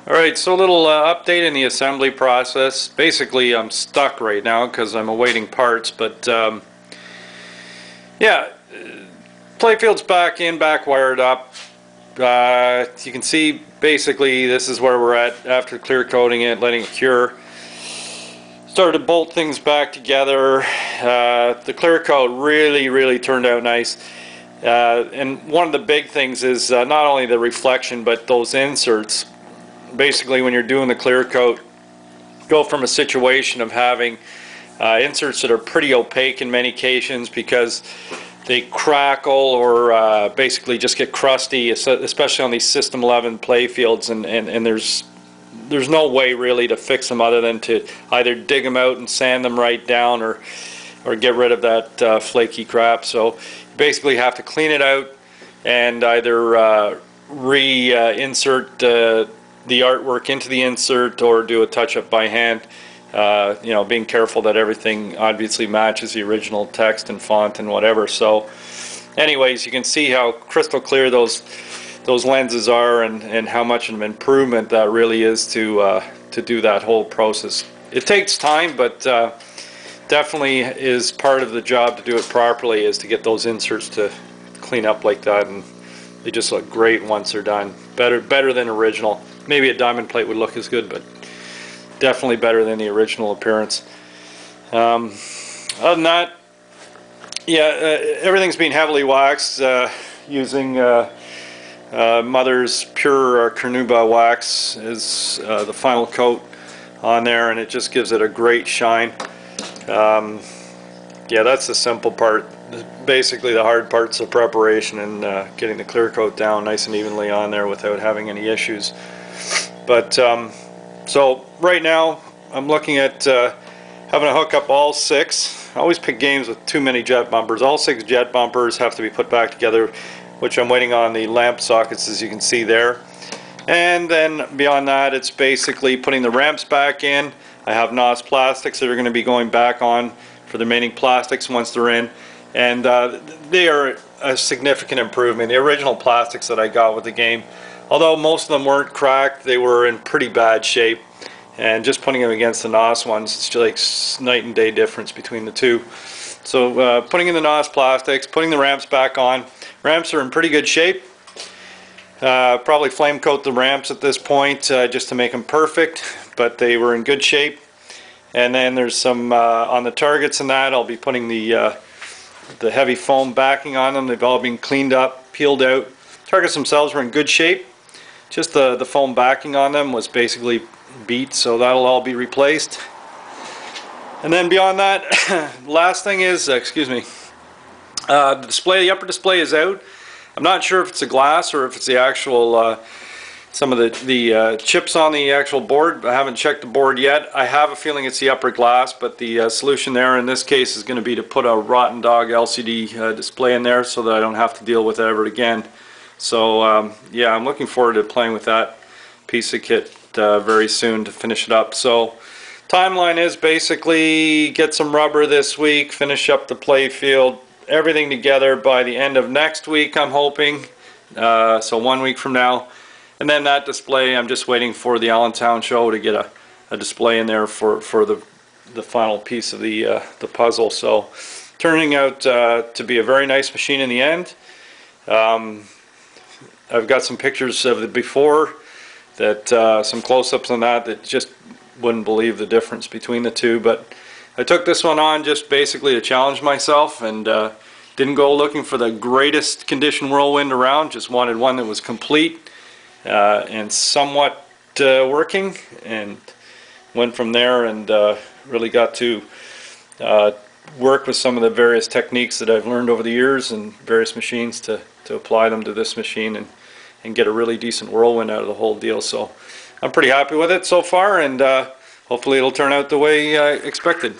Alright, so a little update in the assembly process. Basically, I'm stuck right now because I'm awaiting parts, but yeah, playfield's back in, back wired up. You can see basically this is where we're at after clear coating it, letting it cure. Started to bolt things back together. The clear coat really turned out nice. And one of the big things is not only the reflection, but those inserts. Basically, when you're doing the clear coat, go from a situation of having inserts that are pretty opaque in many occasions because they crackle or basically just get crusty, especially on these System 11 play fields, and there's no way really to fix them other than to either dig them out and sand them right down or get rid of that flaky crap. So you basically have to clean it out and either reinsert the artwork into the insert or do a touch-up by hand, you know, being careful that everything obviously matches the original text and font and whatever. So anyways, you can see how crystal clear those lenses are and how much of an improvement that really is to do that whole process. It takes time, but definitely is part of the job to do it properly, is to get those inserts to clean up like that, and they just look great once they're done. Better than original. Maybe a diamond plate would look as good, but definitely better than the original appearance. Other than that, yeah, everything's been heavily waxed using Mother's Pure Carnauba wax is the final coat on there, and it just gives it a great shine. Yeah, that's the simple part. Basically the hard part's the preparation and getting the clear coat down nice and evenly on there without having any issues. But so right now I'm looking at having to hook up all 6. I always pick games with too many jet bumpers. All 6 jet bumpers have to be put back together, which I'm waiting on the lamp sockets, as you can see there. And then beyond that, it's basically putting the ramps back in. I have NOS plastics that are going to be going back on for the remaining plastics once they're in, and they are a significant improvement. The original plastics that I got with the game, although most of them weren't cracked, they were in pretty bad shape, and just putting them against the NOS ones, it's just like night and day difference between the two. So putting in the NOS plastics, putting the ramps back on. Ramps are in pretty good shape. Probably flame coat the ramps at this point just to make them perfect, but they were in good shape. And then there's some on the targets and that, I'll be putting the heavy foam backing on them. They've all been cleaned up, peeled out. Targets themselves were in good shape. Just the foam backing on them was basically beat, so that'll all be replaced. And then beyond that, last thing is, excuse me, the display, the upper display is out. I'm not sure if it's a glass or if it's the actual some of the chips on the actual board. I haven't checked the board yet. I have a feeling it's the upper glass, but the solution there in this case is going to be to put a Rotten Dog LCD display in there so that I don't have to deal with it ever again. So yeah, I'm looking forward to playing with that piece of kit very soon to finish it up. So timeline is basically get some rubber this week, finish up the play field, everything together by the end of next week, I'm hoping. So 1 week from now. And then that display, I'm just waiting for the Allentown show to get a display in there for the final piece of the puzzle. So turning out to be a very nice machine in the end. I've got some pictures of the before, that some close-ups on that just wouldn't believe the difference between the two. But I took this one on just basically to challenge myself, and didn't go looking for the greatest condition Whirlwind around. Just wanted one that was complete and somewhat working, and went from there and really got to work with some of the various techniques that I've learned over the years and various machines to apply them to this machine and get a really decent Whirlwind out of the whole deal. So I'm pretty happy with it so far, and hopefully it'll turn out the way I expected.